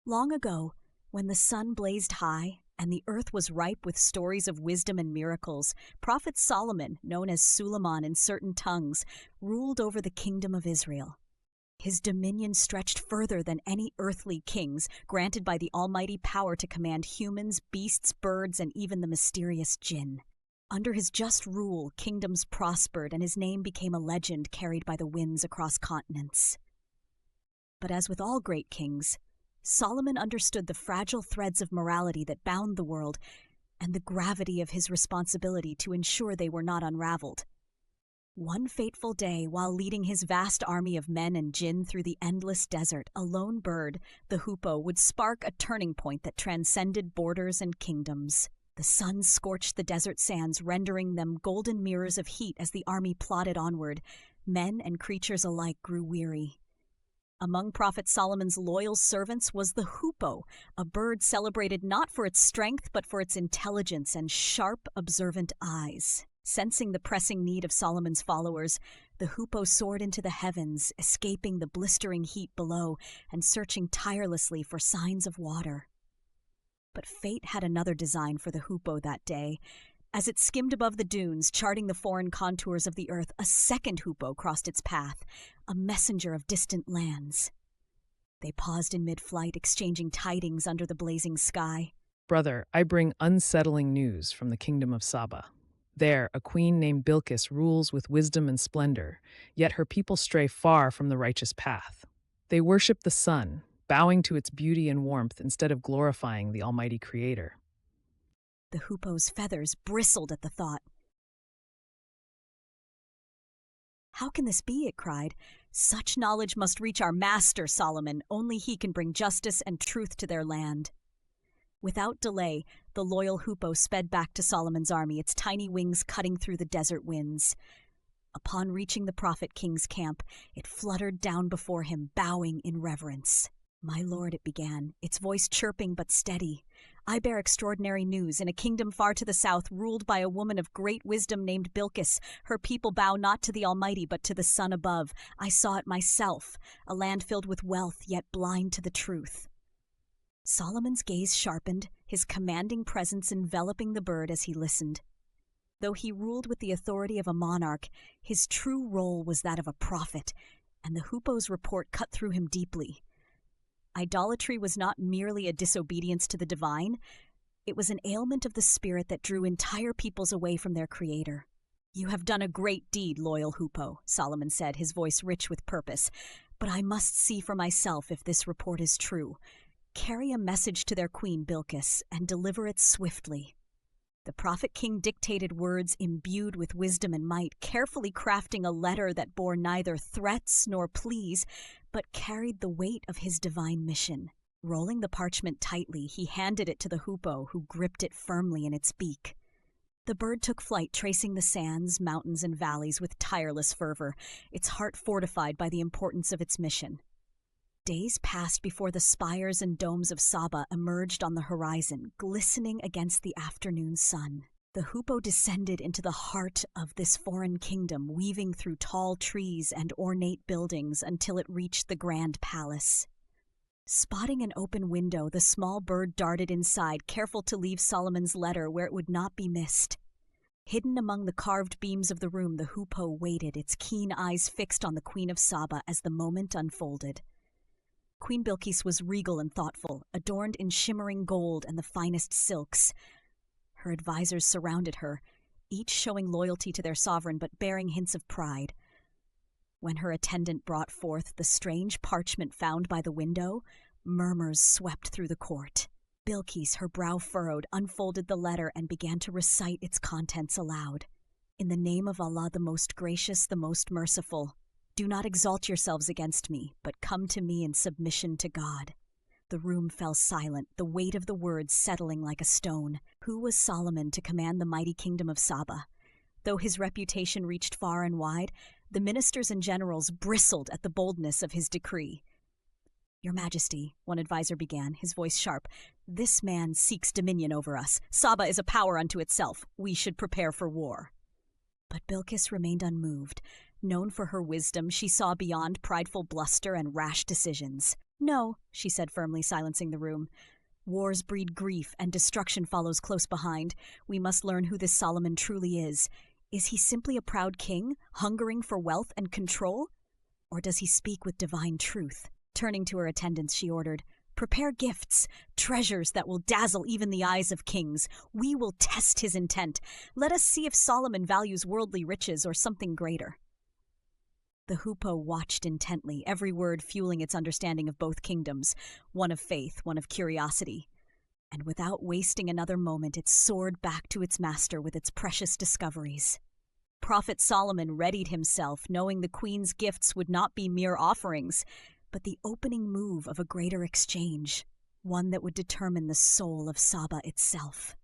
Long ago, when the sun blazed high and the earth was ripe with stories of wisdom and miracles, Prophet Solomon, known as Suleiman in certain tongues, ruled over the kingdom of Israel. His dominion stretched further than any earthly king's, granted by the almighty power to command humans, beasts, birds, and even the mysterious jinn. Under his just rule, kingdoms prospered, and his name became a legend carried by the winds across continents. But as with all great kings, Solomon understood the fragile threads of morality that bound the world and the gravity of his responsibility to ensure they were not unraveled. One fateful day, while leading his vast army of men and jinn through the endless desert, a lone bird, the hoopoe, would spark a turning point that transcended borders and kingdoms. The sun scorched the desert sands, rendering them golden mirrors of heat as the army plodded onward. Men and creatures alike grew weary. Among Prophet Solomon's loyal servants was the hoopoe, a bird celebrated not for its strength but for its intelligence and sharp, observant eyes. Sensing the pressing need of Solomon's followers, the hoopoe soared into the heavens, escaping the blistering heat below and searching tirelessly for signs of water. But fate had another design for the hoopoe that day. As it skimmed above the dunes, charting the foreign contours of the earth, a second hoopoe crossed its path, a messenger of distant lands. They paused in mid-flight, exchanging tidings under the blazing sky. Brother, I bring unsettling news from the kingdom of Saba. There, a queen named Bilqis rules with wisdom and splendor, yet her people stray far from the righteous path. They worship the sun, bowing to its beauty and warmth instead of glorifying the Almighty Creator. The hoopoe's feathers bristled at the thought. "How can this be?" it cried. "Such knowledge must reach our master, Solomon. Only he can bring justice and truth to their land." Without delay, the loyal hoopoe sped back to Solomon's army, its tiny wings cutting through the desert winds. Upon reaching the Prophet King's camp, it fluttered down before him, bowing in reverence. "My lord," it began, its voice chirping but steady, "I bear extraordinary news. In a kingdom far to the south, ruled by a woman of great wisdom named Bilqis, her people bow not to the Almighty but to the sun above. I saw it myself, a land filled with wealth, yet blind to the truth." Solomon's gaze sharpened, his commanding presence enveloping the bird as he listened. Though he ruled with the authority of a monarch, his true role was that of a prophet, and the hoopoe's report cut through him deeply. Idolatry was not merely a disobedience to the divine, it was an ailment of the spirit that drew entire peoples away from their creator. "You have done a great deed, loyal hoopoe," Solomon said, his voice rich with purpose, "but I must see for myself if this report is true. Carry a message to their queen Bilqis and deliver it swiftly." The Prophet King dictated words imbued with wisdom and might, carefully crafting a letter that bore neither threats nor pleas, but carried the weight of his divine mission. Rolling the parchment tightly, he handed it to the hoopoe, who gripped it firmly in its beak. The bird took flight, tracing the sands, mountains, and valleys with tireless fervor, its heart fortified by the importance of its mission. Days passed before the spires and domes of Saba emerged on the horizon, glistening against the afternoon sun. The hoopoe descended into the heart of this foreign kingdom, weaving through tall trees and ornate buildings until it reached the grand palace. Spotting an open window, the small bird darted inside, careful to leave Solomon's letter where it would not be missed. Hidden among the carved beams of the room, the hoopoe waited, its keen eyes fixed on the Queen of Saba as the moment unfolded. Queen Bilqis was regal and thoughtful, adorned in shimmering gold and the finest silks. Her advisors surrounded her, each showing loyalty to their sovereign but bearing hints of pride. When her attendant brought forth the strange parchment found by the window, murmurs swept through the court. Bilqis, her brow furrowed, unfolded the letter and began to recite its contents aloud. "In the name of Allah, the most gracious, the most merciful, do not exalt yourselves against me, but come to me in submission to God." The room fell silent, the weight of the words settling like a stone. Who was Solomon to command the mighty kingdom of Saba? Though his reputation reached far and wide, the ministers and generals bristled at the boldness of his decree. "Your Majesty," one advisor began, his voice sharp, "this man seeks dominion over us. Saba is a power unto itself. We should prepare for war." But Bilqis remained unmoved. Known for her wisdom, she saw beyond prideful bluster and rash decisions. No, she said firmly, silencing the room. Wars breed grief, and destruction follows close behind. We must learn who this Solomon truly is. Is he simply a proud king, hungering for wealth and control? Or does he speak with divine truth? Turning to her attendants, she ordered, "Prepare gifts, treasures that will dazzle even the eyes of kings. We will test his intent. Let us see if Solomon values worldly riches or something greater." The hoopoe watched intently, every word fueling its understanding of both kingdoms, one of faith, one of curiosity. And without wasting another moment, it soared back to its master with its precious discoveries. Prophet Solomon readied himself, knowing the queen's gifts would not be mere offerings, but the opening move of a greater exchange, one that would determine the soul of Saba itself.